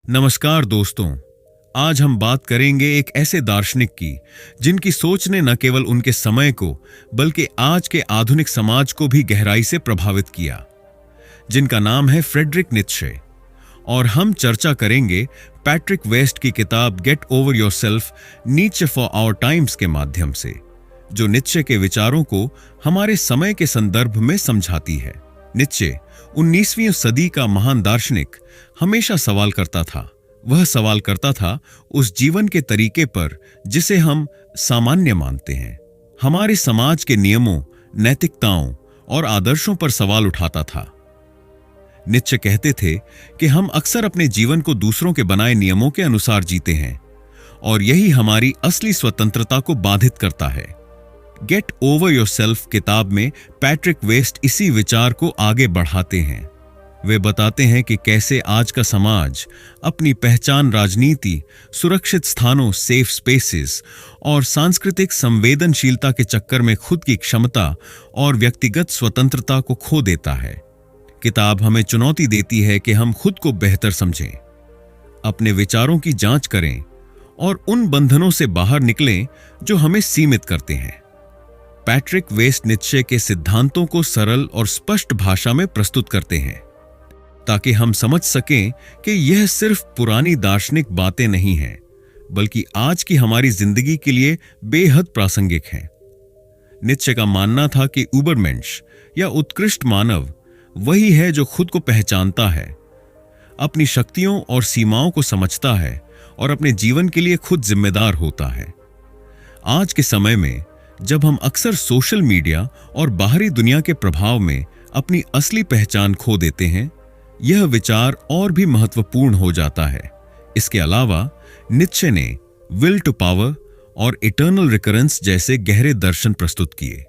नमस्कार दोस्तों। आज हम बात करेंगे एक ऐसे दार्शनिक की जिनकी सोच ने न केवल उनके समय को बल्कि आज के आधुनिक समाज को भी गहराई से प्रभावित किया, जिनका नाम है फ्रेडरिक नीत्शे। और हम चर्चा करेंगे पैट्रिक वेस्ट की किताब get over yourself Nietzsche for our times के माध्यम से, जो नीत्शे के विचारों को हमारे समय के संदर्भ में समझाती है। नीत्शे 19वीं सदी का महान दार्शनिक हमेशा सवाल करता था। वह सवाल करता था उस जीवन के तरीके पर जिसे हम सामान्य मानते हैं। हमारे समाज के नियमों, नैतिकताओं और आदर्शों पर सवाल उठाता था। नीत्शे कहते थे कि हम अक्सर अपने जीवन को दूसरों के बनाए नियमों के अनुसार जीते हैं और यही हमारी असली स्वतंत्रता को बाधित करता है। गेट ओवर योरसेल्फ किताब में पैट्रिक वेस्ट इसी विचार को आगे बढ़ाते हैं। वे बताते हैं कि कैसे आज का समाज अपनी पहचान राजनीति, सुरक्षित स्थानों सेफ स्पेसेस और सांस्कृतिक संवेदनशीलता के चक्कर में खुद की क्षमता और व्यक्तिगत स्वतंत्रता को खो देता है। किताब हमें चुनौती देती है कि हम खुद को बेहतर समझें, अपने विचारों की जांच करें और उन बंधनों से बाहर निकलें जो हमें सीमित करते हैं। पैट्रिक वेस्ट नीत्शे के सिद्धांतों को सरल और स्पष्ट भाषा में प्रस्तुत करते हैं ताकि हम समझ सकें कि यह सिर्फ पुरानी दार्शनिक बातें नहीं हैं, बल्कि आज की हमारी जिंदगी के लिए बेहद प्रासंगिक हैं। नीत्शे का मानना था कि उबरमेंश या उत्कृष्ट मानव वही है जो खुद को पहचानता है, अपनी शक्तियों और सीमाओं को समझता है और अपने जीवन के लिए खुद जिम्मेदार होता है। आज के समय में जब हम अक्सर सोशल मीडिया और बाहरी दुनिया के प्रभाव में अपनी असली पहचान खो देते हैं, यह विचार और भी महत्वपूर्ण हो जाता है। इसके अलावा नीत्शे ने विल टू पावर और इटर्नल रिकरेंस जैसे गहरे दर्शन प्रस्तुत किए।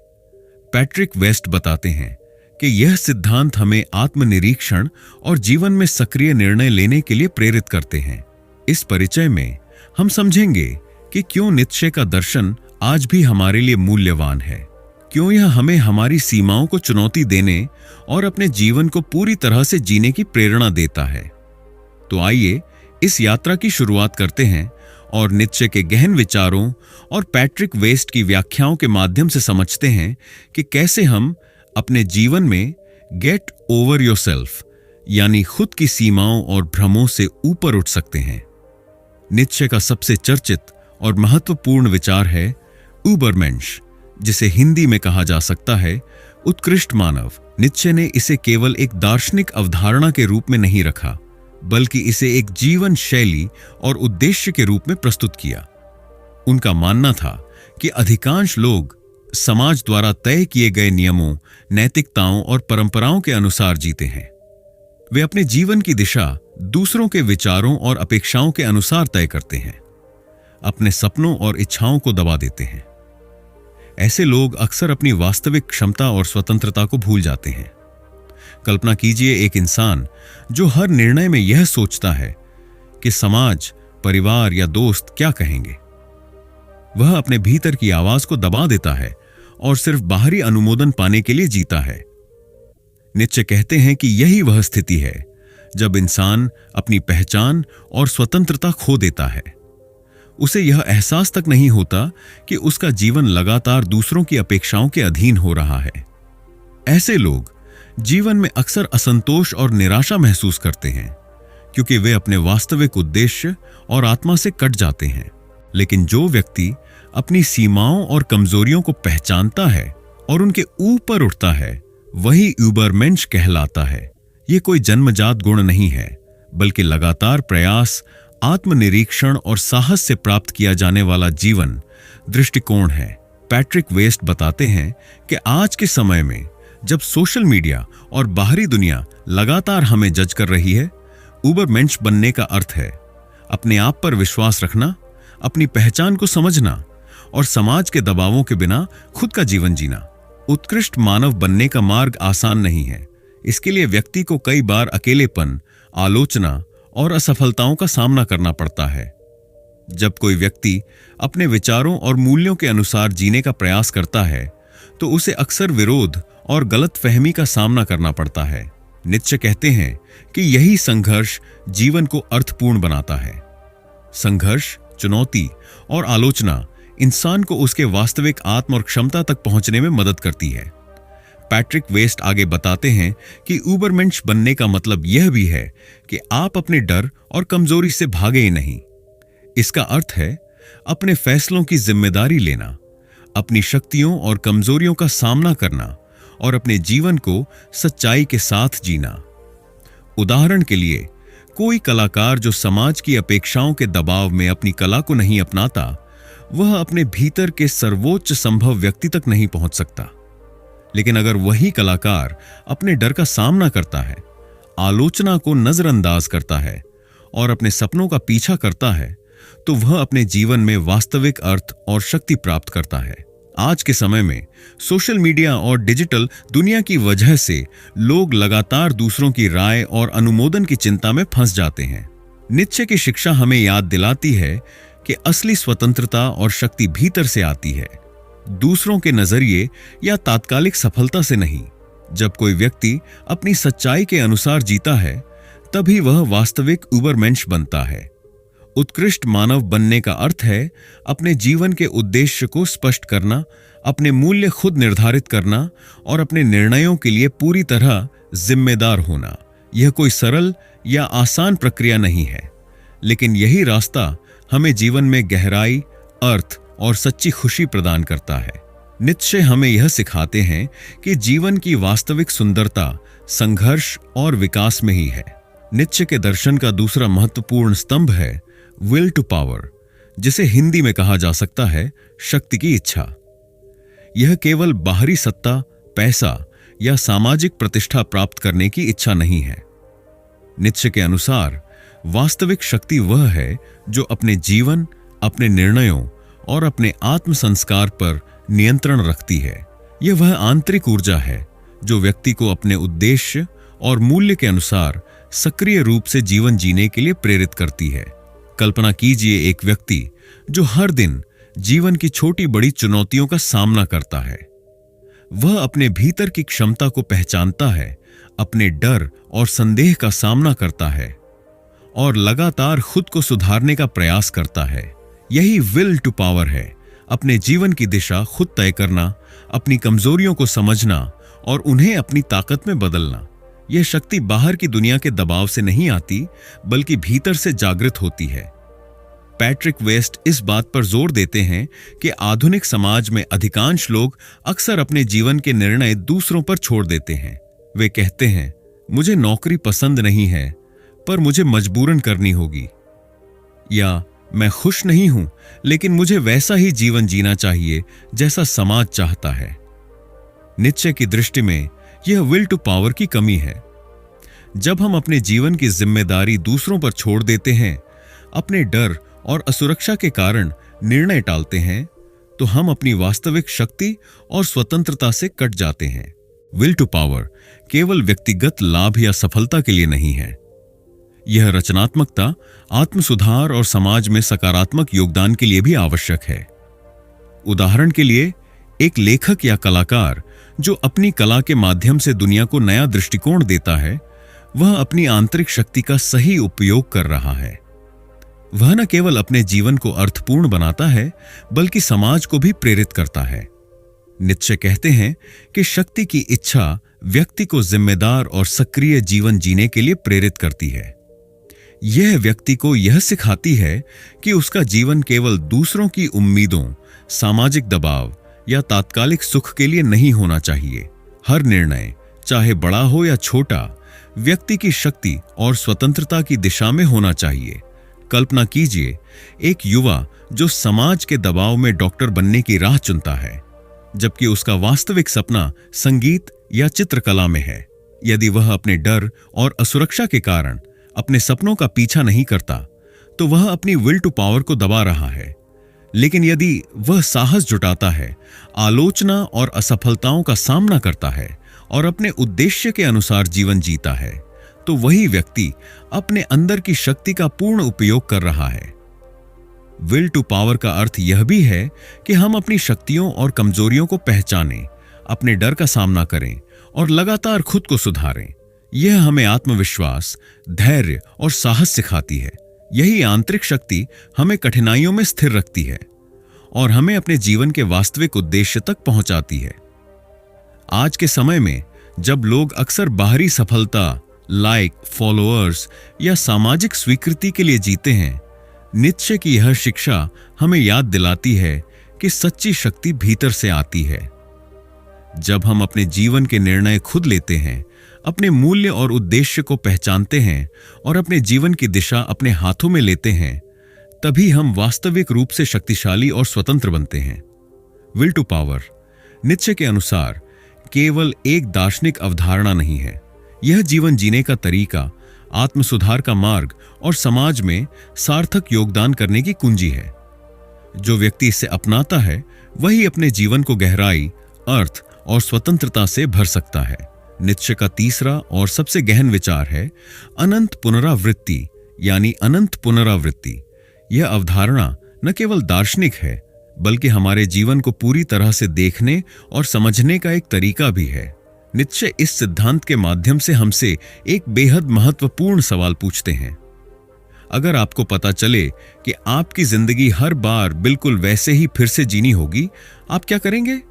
पैट्रिक वेस्ट बताते हैं कि यह सिद्धांत हमें आत्मनिरीक्षण और जीवन में सक्रिय निर्णय लेने के लिए प्रेरित करते हैं। इस परिचय में हम समझेंगे कि क्यों नीत्शे का दर्शन आज भी हमारे लिए मूल्यवान है, क्यों यह हमें हमारी सीमाओं को चुनौती देने और अपने जीवन को पूरी तरह से जीने की प्रेरणा देता है। तो आइए इस यात्रा की शुरुआत करते हैं और नीत्शे के गहन विचारों और पैट्रिक वेस्ट की व्याख्याओं के माध्यम से समझते हैं कि कैसे हम अपने जीवन में गेट ओवर योरसेल्फ यानी खुद की सीमाओं और भ्रमों से ऊपर उठ सकते हैं। नीत्शे का सबसे चर्चित और महत्वपूर्ण विचार है उबरमेंश, जिसे हिंदी में कहा जा सकता है उत्कृष्ट मानव। नीत्शे ने इसे केवल एक दार्शनिक अवधारणा के रूप में नहीं रखा, बल्कि इसे एक जीवन शैली और उद्देश्य के रूप में प्रस्तुत किया। उनका मानना था कि अधिकांश लोग समाज द्वारा तय किए गए नियमों, नैतिकताओं और परंपराओं के अनुसार जीते हैं। वे अपने जीवन की दिशा दूसरों के विचारों और अपेक्षाओं के अनुसार तय करते हैं, अपने सपनों और इच्छाओं को दबा देते हैं। ऐसे लोग अक्सर अपनी वास्तविक क्षमता और स्वतंत्रता को भूल जाते हैं। कल्पना कीजिए एक इंसान जो हर निर्णय में यह सोचता है कि समाज, परिवार या दोस्त क्या कहेंगे। वह अपने भीतर की आवाज को दबा देता है और सिर्फ बाहरी अनुमोदन पाने के लिए जीता है। नीत्शे कहते हैं कि यही वह स्थिति है जब इंसान अपनी पहचान और स्वतंत्रता खो देता है। उसे यह एहसास तक नहीं होता कि उसका जीवन लगातार दूसरों की अपेक्षाओं के अधीन हो रहा है। ऐसे लोग जीवन में अक्सर असंतोष और निराशा महसूस करते हैं क्योंकि वे अपने वास्तविक उद्देश्य और आत्मा से कट जाते हैं। लेकिन जो व्यक्ति अपनी सीमाओं और कमजोरियों को पहचानता है और उनके ऊपर उठता है, वही उबरमेंश कहलाता है। यह कोई जन्मजात गुण नहीं है, बल्कि लगातार प्रयास, आत्मनिरीक्षण और साहस से प्राप्त किया जाने वाला जीवन दृष्टिकोण है। पैट्रिक वेस्ट बताते हैं कि आज के समय में जब सोशल मीडिया और बाहरी दुनिया लगातार हमें जज कर रही है, उबरमेंश बनने का अर्थ है अपने आप पर विश्वास रखना, अपनी पहचान को समझना और समाज के दबावों के बिना खुद का जीवन जीना। उत्कृष्ट मानव बनने का मार्ग आसान नहीं है। इसके लिए व्यक्ति को कई बार अकेलेपन, आलोचना और असफलताओं का सामना करना पड़ता है। जब कोई व्यक्ति अपने विचारों और मूल्यों के अनुसार जीने का प्रयास करता है, तो उसे अक्सर विरोध और गलतफहमी का सामना करना पड़ता है। नीत्शे कहते हैं कि यही संघर्ष जीवन को अर्थपूर्ण बनाता है। संघर्ष, चुनौती और आलोचना इंसान को उसके वास्तविक आत्म और क्षमता तक पहुंचने में मदद करती है। पैट्रिक वेस्ट आगे बताते हैं कि उबरमेंश बनने का मतलब यह भी है कि आप अपने डर और कमजोरी से भागे ही नहीं। इसका अर्थ है अपने फैसलों की जिम्मेदारी लेना, अपनी शक्तियों और कमजोरियों का सामना करना और अपने जीवन को सच्चाई के साथ जीना। उदाहरण के लिए, कोई कलाकार जो समाज की अपेक्षाओं के दबाव में अपनी कला को नहीं अपनाता, वह अपने भीतर के सर्वोच्च संभव व्यक्ति तक नहीं पहुंच सकता। लेकिन अगर वही कलाकार अपने डर का सामना करता है, आलोचना को नजरअंदाज करता है और अपने सपनों का पीछा करता है, तो वह अपने जीवन में वास्तविक अर्थ और शक्ति प्राप्त करता है। आज के समय में सोशल मीडिया और डिजिटल दुनिया की वजह से लोग लगातार दूसरों की राय और अनुमोदन की चिंता में फंस जाते हैं। नीत्शे की शिक्षा हमें याद दिलाती है कि असली स्वतंत्रता और शक्ति भीतर से आती है, दूसरों के नजरिए या तात्कालिक सफलता से नहीं। जब कोई व्यक्ति अपनी सच्चाई के अनुसार जीता है, तभी वह वास्तविक उबरमेंश बनता है। उत्कृष्ट मानव बनने का अर्थ है अपने जीवन के उद्देश्य को स्पष्ट करना, अपने मूल्य खुद निर्धारित करना और अपने निर्णयों के लिए पूरी तरह जिम्मेदार होना। यह कोई सरल या आसान प्रक्रिया नहीं है, लेकिन यही रास्ता हमें जीवन में गहराई, अर्थ और सच्ची खुशी प्रदान करता है। नीत्शे हमें यह सिखाते हैं कि जीवन की वास्तविक सुंदरता संघर्ष और विकास में ही है। नीत्शे के दर्शन का दूसरा महत्वपूर्ण स्तंभ है विल टू पावर, जिसे हिंदी में कहा जा सकता है शक्ति की इच्छा। यह केवल बाहरी सत्ता, पैसा या सामाजिक प्रतिष्ठा प्राप्त करने की इच्छा नहीं है। नीत्शे के अनुसार वास्तविक शक्ति वह है जो अपने जीवन, अपने निर्णयों और अपने आत्म संस्कार पर नियंत्रण रखती है। यह वह आंतरिक ऊर्जा है जो व्यक्ति को अपने उद्देश्य और मूल्य के अनुसार सक्रिय रूप से जीवन जीने के लिए प्रेरित करती है। कल्पना कीजिए एक व्यक्ति जो हर दिन जीवन की छोटी बड़ी चुनौतियों का सामना करता है। वह अपने भीतर की क्षमता को पहचानता है, अपने डर और संदेह का सामना करता है और लगातार खुद को सुधारने का प्रयास करता है। यही विल टू पावर है, अपने जीवन की दिशा खुद तय करना, अपनी कमजोरियों को समझना और उन्हें अपनी ताकत में बदलना। यह शक्ति बाहर की दुनिया के दबाव से नहीं आती, बल्कि भीतर से जागृत होती है। पैट्रिक वेस्ट इस बात पर जोर देते हैं कि आधुनिक समाज में अधिकांश लोग अक्सर अपने जीवन के निर्णय दूसरों पर छोड़ देते हैं। वे कहते हैं, मुझे नौकरी पसंद नहीं है, पर मुझे मजबूरन करनी होगी, या मैं खुश नहीं हूं, लेकिन मुझे वैसा ही जीवन जीना चाहिए जैसा समाज चाहता है। नीत्शे की दृष्टि में यह विल टू पावर की कमी है। जब हम अपने जीवन की जिम्मेदारी दूसरों पर छोड़ देते हैं, अपने डर और असुरक्षा के कारण निर्णय टालते हैं, तो हम अपनी वास्तविक शक्ति और स्वतंत्रता से कट जाते हैं। विल टू पावर केवल व्यक्तिगत लाभ या सफलता के लिए नहीं है। यह रचनात्मकता, आत्म सुधार और समाज में सकारात्मक योगदान के लिए भी आवश्यक है। उदाहरण के लिए, एक लेखक या कलाकार जो अपनी कला के माध्यम से दुनिया को नया दृष्टिकोण देता है, वह अपनी आंतरिक शक्ति का सही उपयोग कर रहा है। वह न केवल अपने जीवन को अर्थपूर्ण बनाता है, बल्कि समाज को भी प्रेरित करता है। नीत्शे कहते हैं कि शक्ति की इच्छा व्यक्ति को जिम्मेदार और सक्रिय जीवन जीने के लिए प्रेरित करती है। यह व्यक्ति को यह सिखाती है कि उसका जीवन केवल दूसरों की उम्मीदों, सामाजिक दबाव या तात्कालिक सुख के लिए नहीं होना चाहिए। हर निर्णय, चाहे बड़ा हो या छोटा, व्यक्ति की शक्ति और स्वतंत्रता की दिशा में होना चाहिए। कल्पना कीजिए एक युवा जो समाज के दबाव में डॉक्टर बनने की राह चुनता है, जबकि उसका वास्तविक सपना संगीत या चित्रकला में है। यदि वह अपने डर और असुरक्षा के कारण अपने सपनों का पीछा नहीं करता, तो वह अपनी विल टू पावर को दबा रहा है। लेकिन यदि वह साहस जुटाता है, आलोचना और असफलताओं का सामना करता है और अपने उद्देश्य के अनुसार जीवन जीता है, तो वही व्यक्ति अपने अंदर की शक्ति का पूर्ण उपयोग कर रहा है। विल टू पावर का अर्थ यह भी है कि हम अपनी शक्तियों और कमजोरियों को पहचानें, अपने डर का सामना करें और लगातार खुद को सुधारें। यह हमें आत्मविश्वास, धैर्य और साहस सिखाती है। यही आंतरिक शक्ति हमें कठिनाइयों में स्थिर रखती है और हमें अपने जीवन के वास्तविक उद्देश्य तक पहुंचाती है। आज के समय में जब लोग अक्सर बाहरी सफलता, लाइक, फॉलोअर्स या सामाजिक स्वीकृति के लिए जीते हैं, नीत्शे की यह शिक्षा हमें याद दिलाती है कि सच्ची शक्ति भीतर से आती है। जब हम अपने जीवन के निर्णय खुद लेते हैं, अपने मूल्य और उद्देश्य को पहचानते हैं और अपने जीवन की दिशा अपने हाथों में लेते हैं, तभी हम वास्तविक रूप से शक्तिशाली और स्वतंत्र बनते हैं। विल टू पावर नीत्शे के अनुसार केवल एक दार्शनिक अवधारणा नहीं है। यह जीवन जीने का तरीका, आत्म सुधार का मार्ग और समाज में सार्थक योगदान करने की कुंजी है। जो व्यक्ति इसे अपनाता है वही अपने जीवन को गहराई, अर्थ और स्वतंत्रता से भर सकता है। नीत्शे का तीसरा और सबसे गहन विचार है अनंत पुनरावृत्ति, यानी अनंत पुनरावृत्ति। यह अवधारणा न केवल दार्शनिक है बल्कि हमारे जीवन को पूरी तरह से देखने और समझने का एक तरीका भी है। नीत्शे इस सिद्धांत के माध्यम से हमसे एक बेहद महत्वपूर्ण सवाल पूछते हैं। अगर आपको पता चले कि आपकी जिंदगी हर बार बिल्कुल वैसे ही फिर से जीनी होगी, आप क्या करेंगे?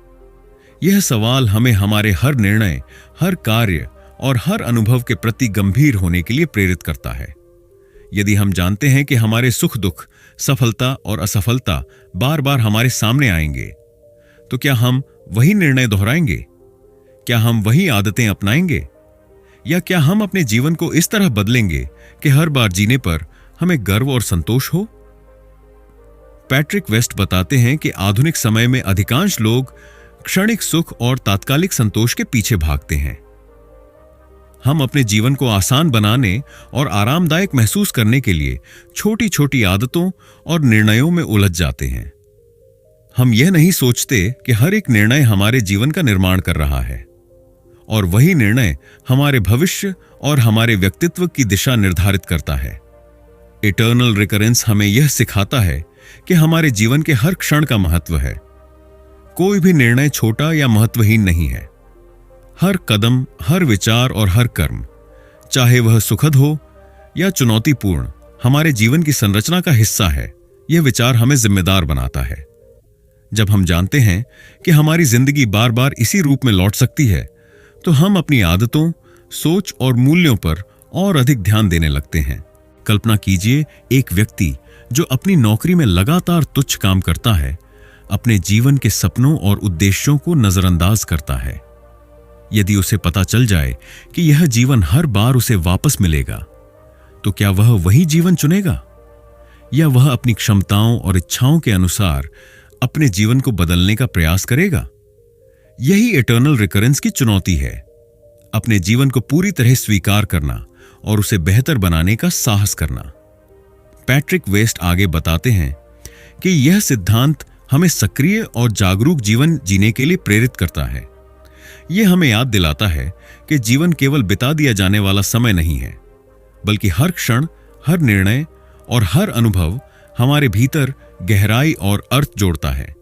यह सवाल हमें हमारे हर निर्णय, हर कार्य और हर अनुभव के प्रति गंभीर होने के लिए प्रेरित करता है। यदि हम जानते हैं कि हमारे सुख दुख, सफलता और असफलता बार बार हमारे सामने आएंगे, तो क्या हम वही निर्णय दोहराएंगे? क्या हम वही आदतें अपनाएंगे? या क्या हम अपने जीवन को इस तरह बदलेंगे कि हर बार जीने पर हमें गर्व और संतोष हो? पैट्रिक वेस्ट बताते हैं कि आधुनिक समय में अधिकांश लोग क्षणिक सुख और तात्कालिक संतोष के पीछे भागते हैं। हम अपने जीवन को आसान बनाने और आरामदायक महसूस करने के लिए छोटी छोटी आदतों और निर्णयों में उलझ जाते हैं। हम यह नहीं सोचते कि हर एक निर्णय हमारे जीवन का निर्माण कर रहा है और वही निर्णय हमारे भविष्य और हमारे व्यक्तित्व की दिशा निर्धारित करता है। इटर्नल रिकरेंस हमें यह सिखाता है कि हमारे जीवन के हर क्षण का महत्व है। कोई भी निर्णय छोटा या महत्वहीन नहीं है। हर कदम, हर विचार और हर कर्म, चाहे वह सुखद हो या चुनौतीपूर्ण, हमारे जीवन की संरचना का हिस्सा है। यह विचार हमें जिम्मेदार बनाता है। जब हम जानते हैं कि हमारी जिंदगी बार बार इसी रूप में लौट सकती है, तो हम अपनी आदतों, सोच और मूल्यों पर और अधिक ध्यान देने लगते हैं। कल्पना कीजिए एक व्यक्ति जो अपनी नौकरी में लगातार तुच्छ काम करता है, अपने जीवन के सपनों और उद्देश्यों को नजरअंदाज करता है। यदि उसे पता चल जाए कि यह जीवन हर बार उसे वापस मिलेगा, तो क्या वह वही जीवन चुनेगा या वह अपनी क्षमताओं और इच्छाओं के अनुसार अपने जीवन को बदलने का प्रयास करेगा? यही इटर्नल रिकरेंस की चुनौती है। अपने जीवन को पूरी तरह स्वीकार करना और उसे बेहतर बनाने का साहस करना। पैट्रिक वेस्ट आगे बताते हैं कि यह सिद्धांत हमें सक्रिय और जागरूक जीवन जीने के लिए प्रेरित करता है। यह हमें याद दिलाता है कि जीवन केवल बिता दिया जाने वाला समय नहीं है, बल्कि हर क्षण, हर निर्णय और हर अनुभव हमारे भीतर गहराई और अर्थ जोड़ता है।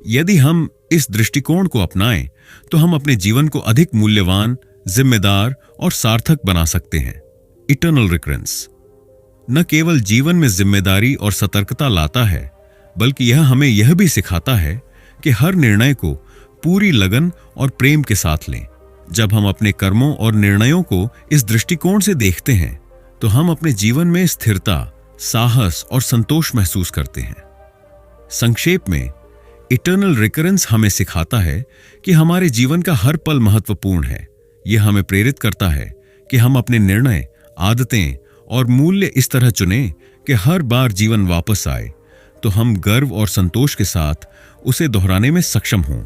यदि हम इस दृष्टिकोण को अपनाएं, तो हम अपने जीवन को अधिक मूल्यवान, जिम्मेदार और सार्थक बना सकते हैं। इटर्नल रिकरेंस न केवल जीवन में जिम्मेदारी और सतर्कता लाता है, बल्कि यह हमें यह भी सिखाता है कि हर निर्णय को पूरी लगन और प्रेम के साथ लें। जब हम अपने कर्मों और निर्णयों को इस दृष्टिकोण से देखते हैं, तो हम अपने जीवन में स्थिरता, साहस और संतोष महसूस करते हैं। संक्षेप में, इटर्नल रिकरेंस हमें सिखाता है कि हमारे जीवन का हर पल महत्वपूर्ण है। यह हमें प्रेरित करता है कि हम अपने निर्णय, आदतें और मूल्य इस तरह चुनें कि हर बार जीवन वापस आए तो हम गर्व और संतोष के साथ उसे दोहराने में सक्षम हों।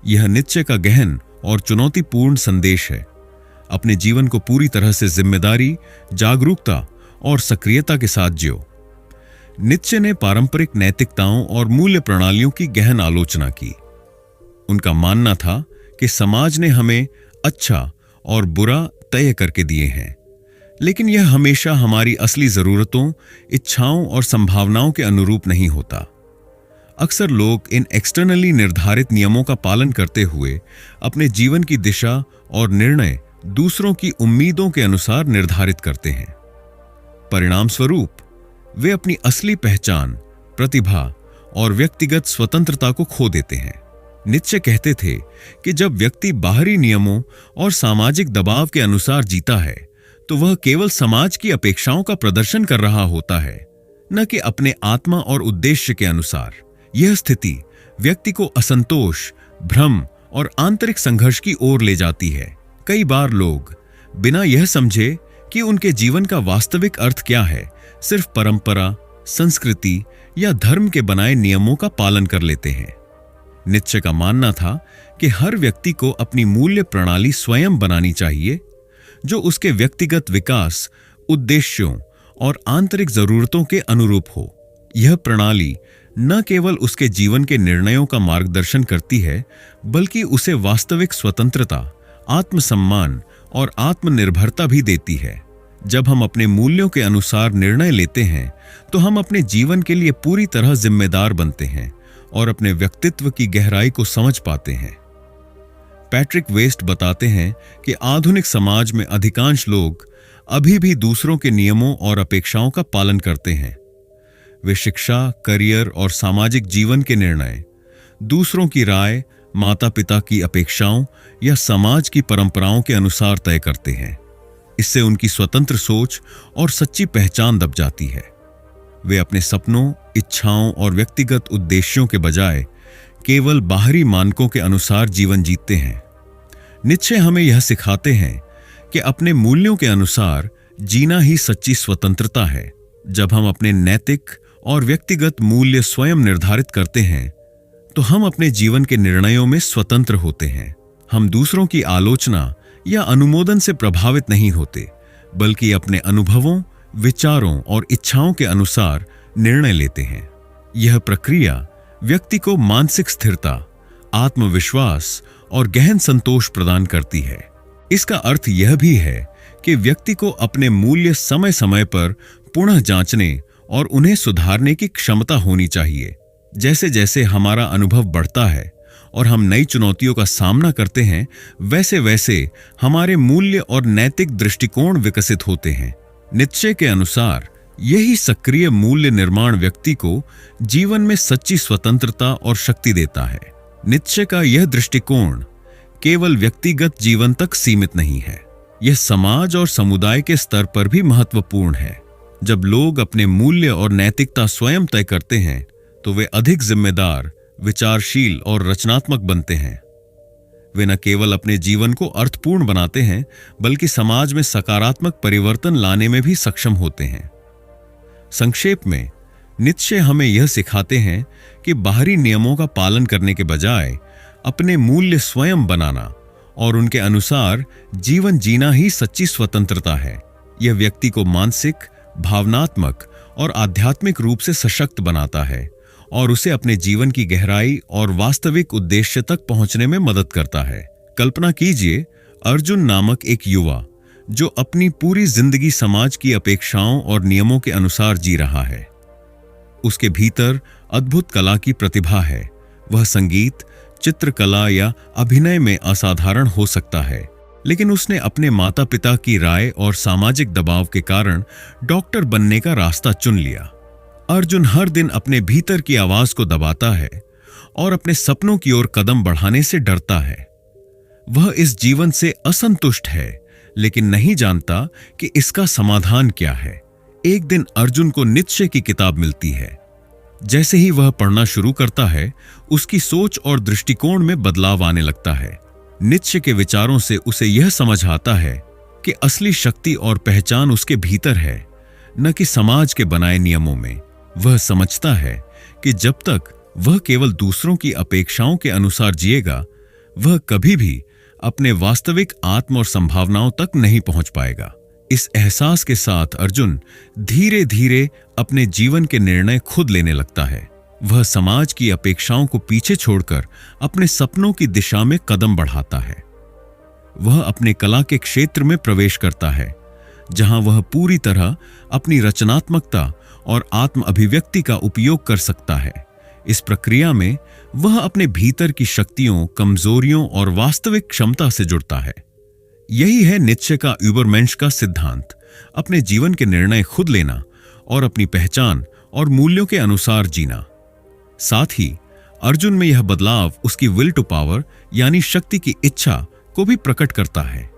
यह नीत्शे का गहन और चुनौतीपूर्ण संदेश है। अपने जीवन को पूरी तरह से जिम्मेदारी, जागरूकता और सक्रियता के साथ जियो। नीत्शे ने पारंपरिक नैतिकताओं और मूल्य प्रणालियों की गहन आलोचना की। उनका मानना था कि समाज ने हमें अच्छा और बुरा तय करके दिए हैं, लेकिन यह हमेशा हमारी असली जरूरतों, इच्छाओं और संभावनाओं के अनुरूप नहीं होता। अक्सर लोग इन एक्सटर्नली निर्धारित नियमों का पालन करते हुए अपने जीवन की दिशा और निर्णय दूसरों की उम्मीदों के अनुसार निर्धारित करते हैं। परिणाम स्वरूप वे अपनी असली पहचान, प्रतिभा और व्यक्तिगत स्वतंत्रता को खो देते हैं। नीत्शे कहते थे कि जब व्यक्ति बाहरी नियमों और सामाजिक दबाव के अनुसार जीता है तो वह केवल समाज की अपेक्षाओं का प्रदर्शन कर रहा होता है, न कि अपने आत्मा और उद्देश्य के अनुसार। यह स्थिति व्यक्ति को असंतोष, भ्रम और आंतरिक संघर्ष की ओर ले जाती है। कई बार लोग बिना यह समझे कि उनके जीवन का वास्तविक अर्थ क्या है, सिर्फ परंपरा, संस्कृति या धर्म के बनाए नियमों का पालन कर लेते हैं। नीत्शे का मानना था कि हर व्यक्ति को अपनी मूल्य प्रणाली स्वयं बनानी चाहिए, जो उसके व्यक्तिगत विकास, उद्देश्यों और आंतरिक जरूरतों के अनुरूप हो। यह प्रणाली न केवल उसके जीवन के निर्णयों का मार्गदर्शन करती है, बल्कि उसे वास्तविक स्वतंत्रता, आत्मसम्मान और आत्मनिर्भरता भी देती है। जब हम अपने मूल्यों के अनुसार निर्णय लेते हैं तो हम अपने जीवन के लिए पूरी तरह जिम्मेदार बनते हैं और अपने व्यक्तित्व की गहराई को समझ पाते हैं। पैट्रिक वेस्ट बताते हैं कि आधुनिक समाज में अधिकांश लोग अभी भी दूसरों के नियमों और अपेक्षाओं का पालन करते हैं। वे शिक्षा, करियर और सामाजिक जीवन के निर्णय दूसरों की राय, माता-पिता की अपेक्षाओं या समाज की परंपराओं के अनुसार तय करते हैं। इससे उनकी स्वतंत्र सोच और सच्ची पहचान दब जाती है। वे अपने सपनों, इच्छाओं और व्यक्तिगत उद्देश्यों के बजाय केवल बाहरी मानकों के अनुसार जीवन जीते हैं। नीत्शे हमें यह सिखाते हैं कि अपने मूल्यों के अनुसार जीना ही सच्ची स्वतंत्रता है। जब हम अपने नैतिक और व्यक्तिगत मूल्य स्वयं निर्धारित करते हैं तो हम अपने जीवन के निर्णयों में स्वतंत्र होते हैं। हम दूसरों की आलोचना या अनुमोदन से प्रभावित नहीं होते, बल्कि अपने अनुभवों, विचारों और इच्छाओं के अनुसार निर्णय लेते हैं। यह प्रक्रिया व्यक्ति को मानसिक स्थिरता, आत्मविश्वास और गहन संतोष प्रदान करती है। इसका अर्थ यह भी है कि व्यक्ति को अपने मूल्य समय समय पर पुनः जांचने और उन्हें सुधारने की क्षमता होनी चाहिए। जैसे जैसे हमारा अनुभव बढ़ता है और हम नई चुनौतियों का सामना करते हैं, वैसे वैसे हमारे मूल्य और नैतिक दृष्टिकोण विकसित होते हैं। नीत्शे के अनुसार यही सक्रिय मूल्य निर्माण व्यक्ति को जीवन में सच्ची स्वतंत्रता और शक्ति देता है। नीत्शे का यह दृष्टिकोण केवल व्यक्तिगत जीवन तक सीमित नहीं है, यह समाज और समुदाय के स्तर पर भी महत्वपूर्ण है। जब लोग अपने मूल्य और नैतिकता स्वयं तय करते हैं तो वे अधिक जिम्मेदार, विचारशील और रचनात्मक बनते हैं। वे न केवल अपने जीवन को अर्थपूर्ण बनाते हैं, बल्कि समाज में सकारात्मक परिवर्तन लाने में भी सक्षम होते हैं। संक्षेप में, नीत्शे हमें यह सिखाते हैं कि बाहरी नियमों का पालन करने के बजाय अपने मूल्य स्वयं बनाना और उनके अनुसार जीवन जीना ही सच्ची स्वतंत्रता है। यह व्यक्ति को मानसिक, भावनात्मक और आध्यात्मिक रूप से सशक्त बनाता है और उसे अपने जीवन की गहराई और वास्तविक उद्देश्य तक पहुंचने में मदद करता है। कल्पना कीजिए, अर्जुन नामक एक युवा जो अपनी पूरी जिंदगी समाज की अपेक्षाओं और नियमों के अनुसार जी रहा है। उसके भीतर अद्भुत कला की प्रतिभा है। वह संगीत, चित्रकला या अभिनय में असाधारण हो सकता है, लेकिन उसने अपने माता पिता की राय और सामाजिक दबाव के कारण डॉक्टर बनने का रास्ता चुन लिया। अर्जुन हर दिन अपने भीतर की आवाज को दबाता है और अपने सपनों की ओर कदम बढ़ाने से डरता है। वह इस जीवन से असंतुष्ट है, लेकिन नहीं जानता कि इसका समाधान क्या है। एक दिन अर्जुन को नीत्शे की किताब मिलती है। जैसे ही वह पढ़ना शुरू करता है, उसकी सोच और दृष्टिकोण में बदलाव आने लगता है। नीत्शे के विचारों से उसे यह समझ आता है कि असली शक्ति और पहचान उसके भीतर है, न कि समाज के बनाए नियमों में। वह समझता है कि जब तक वह केवल दूसरों की अपेक्षाओं के अनुसार जिएगा, वह कभी भी अपने वास्तविक आत्म और संभावनाओं तक नहीं पहुंच पाएगा। इस एहसास के साथ अर्जुन धीरे धीरे अपने जीवन के निर्णय खुद लेने लगता है। वह समाज की अपेक्षाओं को पीछे छोड़कर अपने सपनों की दिशा में कदम बढ़ाता है। वह अपने कला के क्षेत्र में प्रवेश करता है, जहां वह पूरी तरह अपनी रचनात्मकता और आत्म अभिव्यक्ति का उपयोग कर सकता है। इस प्रक्रिया में वह अपने भीतर की शक्तियों, कमजोरियों और वास्तविक क्षमता से जुड़ता है। यही है नीत्शे का यूबरमेंश का सिद्धांत, अपने जीवन के निर्णय खुद लेना और अपनी पहचान और मूल्यों के अनुसार जीना। साथ ही अर्जुन में यह बदलाव उसकी विल टू पावर यानी शक्ति की इच्छा को भी प्रकट करता है।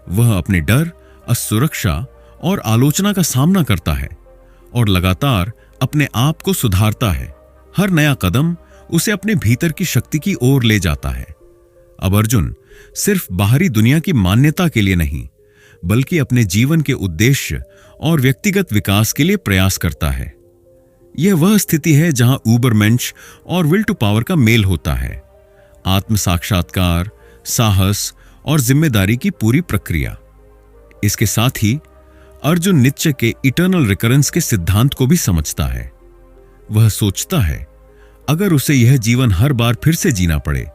वह अपने डर, असुरक्षा और आलोचना का सामना करता है और लगातार अपने आप को सुधारता है। हर नया कदम उसे अपने भीतर की शक्ति की ओर ले जाता है। अब अर्जुन सिर्फ बाहरी दुनिया की मान्यता के लिए नहीं, बल्कि अपने जीवन के उद्देश्य और व्यक्तिगत विकास के लिए प्रयास करता है। यह वह स्थिति है जहां यूबरमेंश और विल टू पावर का मेल होता है। आत्म साक्षात्कार, साहस और जिम्मेदारी की पूरी प्रक्रिया। इसके साथ ही अर्जुन नीत्शे के इटर्नल रिकरेंस के सिद्धांत को भी समझता है। वह सोचता है, अगर उसे यह जीवन हर बार फिर से जीना पड़े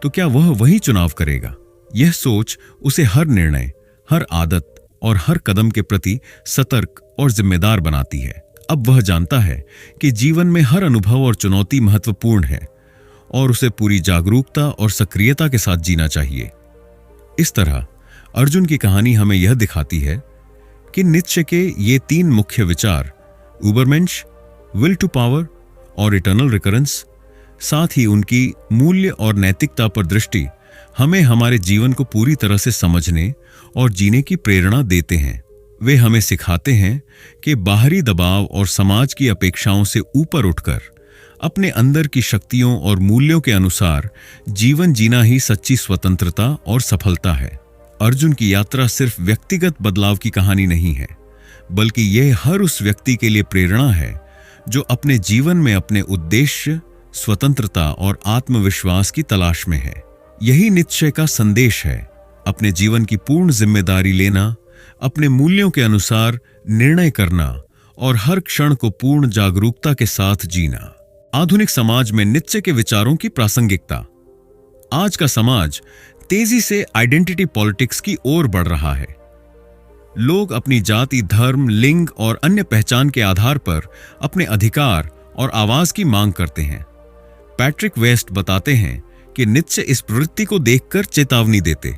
तो क्या वह वही चुनाव करेगा? यह सोच उसे हर निर्णय, हर आदत और हर कदम के प्रति सतर्क और जिम्मेदार बनाती है। अब वह जानता है कि जीवन में हर अनुभव और चुनौती महत्वपूर्ण है और उसे पूरी जागरूकता और सक्रियता के साथ जीना चाहिए। इस तरह अर्जुन की कहानी हमें यह दिखाती है कि नीत्शे के ये तीन मुख्य विचार, यूबरमेंश, विल टू पावर और इटर्नल रिकरेंस, साथ ही उनकी मूल्य और नैतिकता पर दृष्टि, हमें हमारे जीवन को पूरी तरह से समझने और जीने की प्रेरणा देते हैं। वे हमें सिखाते हैं कि बाहरी दबाव और समाज की अपेक्षाओं से ऊपर उठकर अपने अंदर की शक्तियों और मूल्यों के अनुसार जीवन जीना ही सच्ची स्वतंत्रता और सफलता है। अर्जुन की यात्रा सिर्फ व्यक्तिगत बदलाव की कहानी नहीं है, बल्कि यह हर उस व्यक्ति के लिए प्रेरणा है जो अपने जीवन में अपने उद्देश्य, स्वतंत्रता और आत्मविश्वास की तलाश में है। यही नीत्शे का संदेश है, अपने जीवन की पूर्ण जिम्मेदारी लेना, अपने मूल्यों के अनुसार निर्णय करना और हर क्षण को पूर्ण जागरूकता के साथ जीना। आधुनिक समाज में नीत्शे के विचारों की प्रासंगिकता। आज का समाज तेजी से आइडेंटिटी पॉलिटिक्स की ओर बढ़ रहा है। लोग अपनी जाति, धर्म, लिंग और अन्य पहचान के आधार पर अपने अधिकार और आवाज की मांग करते हैं। पैट्रिक वेस्ट बताते हैं कि नीत्शे इस प्रवृत्ति को देखकर चेतावनी देते।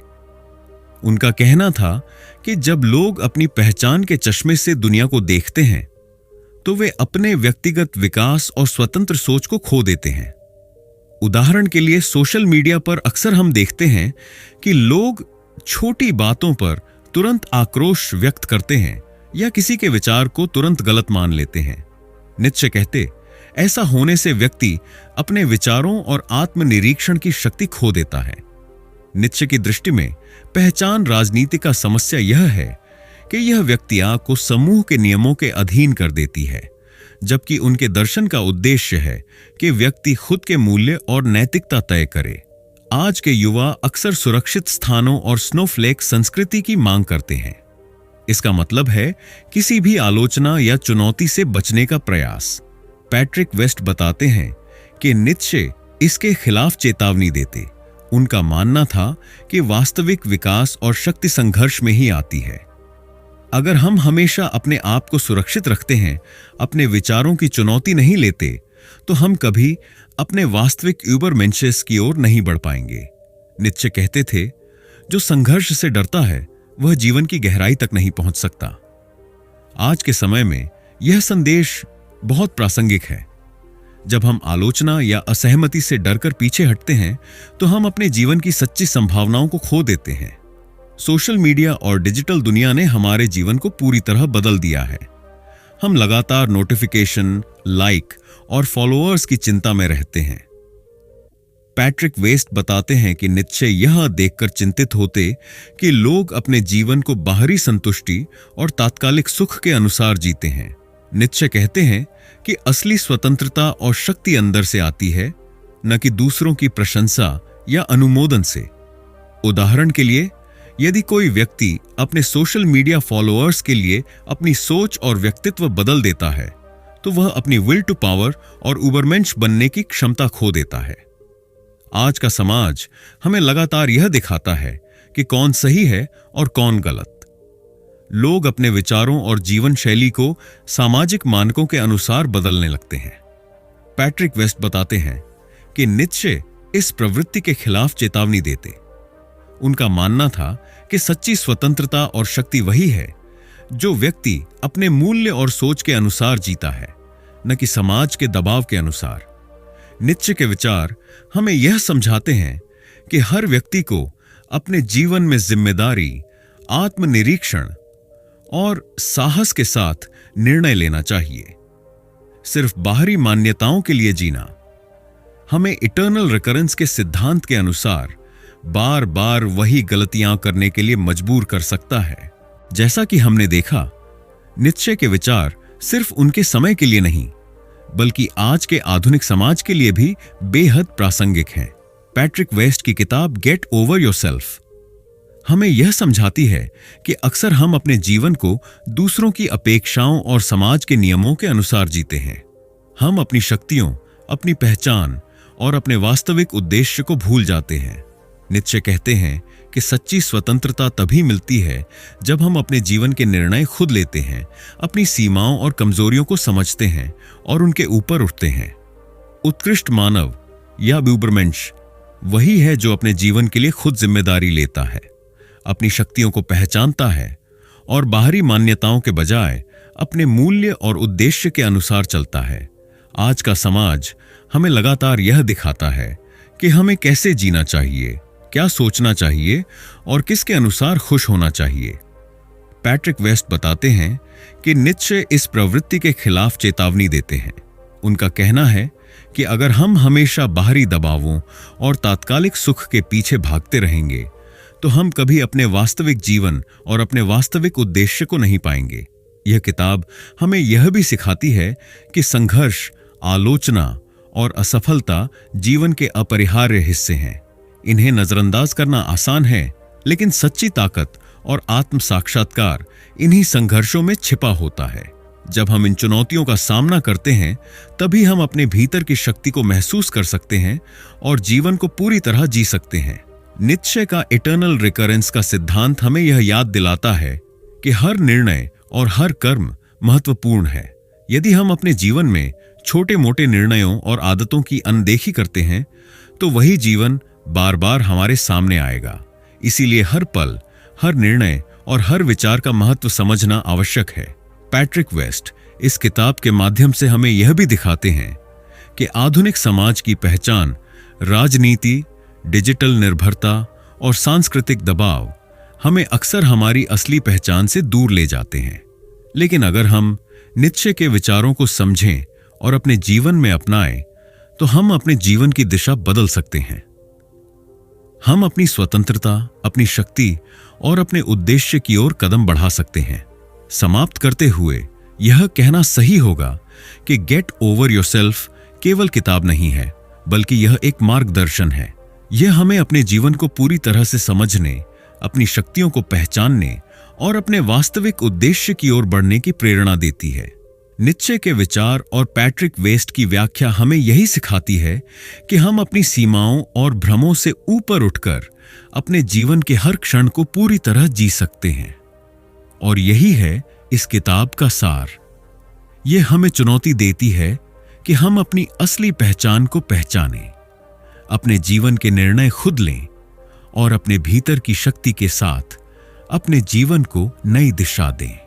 उनका कहना था कि जब लोग अपनी पहचान के चश्मे से दुनिया को देखते हैं तो वे अपने व्यक्तिगत विकास और स्वतंत्र सोच को खो देते हैं। उदाहरण के लिए सोशल मीडिया पर अक्सर हम देखते हैं कि लोग छोटी बातों पर तुरंत आक्रोश व्यक्त करते हैं या किसी के विचार को तुरंत गलत मान लेते हैं। नीत्शे कहते, ऐसा होने से व्यक्ति अपने विचारों और आत्मनिरीक्षण की शक्ति खो देता है। नीत्शे की दृष्टि में पहचान राजनीति का समस्या यह है कि यह व्यक्तियों को समूह के नियमों के अधीन कर देती है, जबकि उनके दर्शन का उद्देश्य है कि व्यक्ति खुद के मूल्य और नैतिकता तय करे। आज के युवा अक्सर सुरक्षित स्थानों और स्नोफ्लेक संस्कृति की मांग करते हैं। इसका मतलब है किसी भी आलोचना या चुनौती से बचने का प्रयास। पैट्रिक वेस्ट बताते हैं कि नीत्शे इसके खिलाफ चेतावनी देते। उनका मानना था कि वास्तविक विकास और शक्ति संघर्ष में ही आती है। अगर हम हमेशा अपने आप को सुरक्षित रखते हैं, अपने विचारों की चुनौती नहीं लेते, तो हम कभी अपने वास्तविक यूबरमेंशेस की ओर नहीं बढ़ पाएंगे। नीत्शे कहते थे, जो संघर्ष से डरता है वह जीवन की गहराई तक नहीं पहुंच सकता। आज के समय में यह संदेश बहुत प्रासंगिक है। जब हम आलोचना या असहमति से डरकर पीछे हटते हैं तो हम अपने जीवन की सच्ची संभावनाओं को खो देते हैं। सोशल मीडिया और डिजिटल दुनिया ने हमारे जीवन को पूरी तरह बदल दिया है। हम लगातार नोटिफिकेशन, लाइक और फॉलोअर्स की चिंता में रहते हैं। पैट्रिक वेस्ट बताते हैं कि नीत्शे यह देखकर चिंतित होते कि लोग अपने जीवन को बाहरी संतुष्टि और तात्कालिक सुख के अनुसार जीते हैं। नीत्शे कहते हैं कि असली स्वतंत्रता और शक्ति अंदर से आती है, न कि दूसरों की प्रशंसा या अनुमोदन से। उदाहरण के लिए, यदि कोई व्यक्ति अपने सोशल मीडिया फॉलोअर्स के लिए अपनी सोच और व्यक्तित्व बदल देता है तो वह अपनी विल टू पावर और यूबरमेंश बनने की क्षमता खो देता है। आज का समाज हमें लगातार यह दिखाता है कि कौन सही है और कौन गलत। लोग अपने विचारों और जीवन शैली को सामाजिक मानकों के अनुसार बदलने लगते हैं। पैट्रिक वेस्ट बताते हैं कि नीत्शे इस प्रवृत्ति के खिलाफ चेतावनी देते। उनका मानना था कि सच्ची स्वतंत्रता और शक्ति वही है जो व्यक्ति अपने मूल्य और सोच के अनुसार जीता है, न कि समाज के दबाव के अनुसार। नीत्शे के विचार हमें यह समझाते हैं कि हर व्यक्ति को अपने जीवन में जिम्मेदारी, आत्मनिरीक्षण और साहस के साथ निर्णय लेना चाहिए। सिर्फ बाहरी मान्यताओं के लिए जीना हमें इटर्नल रिकरेंस के सिद्धांत के अनुसार बार बार वही गलतियां करने के लिए मजबूर कर सकता है। जैसा कि हमने देखा, नीत्शे के विचार सिर्फ उनके समय के लिए नहीं, बल्कि आज के आधुनिक समाज के लिए भी बेहद प्रासंगिक हैं। पैट्रिक वेस्ट की किताब गेट ओवर योरसेल्फ हमें यह समझाती है कि अक्सर हम अपने जीवन को दूसरों की अपेक्षाओं और समाज के नियमों के अनुसार जीते हैं। हम अपनी शक्तियों, अपनी पहचान और अपने वास्तविक उद्देश्य को भूल जाते हैं। नीत्शे कहते हैं कि सच्ची स्वतंत्रता तभी मिलती है जब हम अपने जीवन के निर्णय खुद लेते हैं, अपनी सीमाओं और कमजोरियों को समझते हैं और उनके ऊपर उठते हैं। उत्कृष्ट मानव या ब्यूबरमेंश वही है जो अपने जीवन के लिए खुद जिम्मेदारी लेता है, अपनी शक्तियों को पहचानता है और बाहरी मान्यताओं के बजाय अपने मूल्य और उद्देश्य के अनुसार चलता है। आज का समाज हमें लगातार यह दिखाता है कि हमें कैसे जीना चाहिए, क्या सोचना चाहिए और किसके अनुसार खुश होना चाहिए। पैट्रिक वेस्ट बताते हैं कि नीत्शे इस प्रवृत्ति के खिलाफ चेतावनी देते हैं। उनका कहना है कि अगर हम हमेशा बाहरी दबावों और तात्कालिक सुख के पीछे भागते रहेंगे तो हम कभी अपने वास्तविक जीवन और अपने वास्तविक उद्देश्य को नहीं पाएंगे। यह किताब हमें यह भी सिखाती है कि संघर्ष, आलोचना और असफलता जीवन के अपरिहार्य हिस्से हैं। इन्हें नजरअंदाज करना आसान है, लेकिन सच्ची ताकत और आत्म साक्षात्कार इन्हीं संघर्षों में छिपा होता है। जब हम इन चुनौतियों का सामना करते हैं, तभी हम अपने भीतर की शक्ति को महसूस कर सकते हैं और जीवन को पूरी तरह जी सकते हैं। नीत्शे का इटर्नल रिकरेंस का सिद्धांत हमें यह याद दिलाता है कि हर निर्णय और हर कर्म महत्वपूर्ण है। यदि हम अपने जीवन में छोटे मोटे निर्णयों और आदतों की अनदेखी करते हैं, तो वही जीवन बार बार हमारे सामने आएगा। इसीलिए हर पल, हर निर्णय और हर विचार का महत्व समझना आवश्यक है। पैट्रिक वेस्ट इस किताब के माध्यम से हमें यह भी दिखाते हैं कि आधुनिक समाज की पहचान राजनीति, डिजिटल निर्भरता और सांस्कृतिक दबाव हमें अक्सर हमारी असली पहचान से दूर ले जाते हैं। लेकिन अगर हम नीत्शे के विचारों को समझें और अपने जीवन में अपनाएं, तो हम अपने जीवन की दिशा बदल सकते हैं। हम अपनी स्वतंत्रता, अपनी शक्ति और अपने उद्देश्य की ओर कदम बढ़ा सकते हैं। समाप्त करते हुए यह कहना सही होगा कि गेट ओवर योरसेल्फ केवल किताब नहीं है, बल्कि यह एक मार्गदर्शन है। यह हमें अपने जीवन को पूरी तरह से समझने, अपनी शक्तियों को पहचानने और अपने वास्तविक उद्देश्य की ओर बढ़ने की प्रेरणा देती है। नीत्शे के विचार और पैट्रिक वेस्ट की व्याख्या हमें यही सिखाती है कि हम अपनी सीमाओं और भ्रमों से ऊपर उठकर अपने जीवन के हर क्षण को पूरी तरह जी सकते हैं। और यही है इस किताब का सार। यह हमें चुनौती देती है कि हम अपनी असली पहचान को पहचानें, अपने जीवन के निर्णय खुद लें और अपने भीतर की शक्ति के साथ अपने जीवन को नई दिशा दें।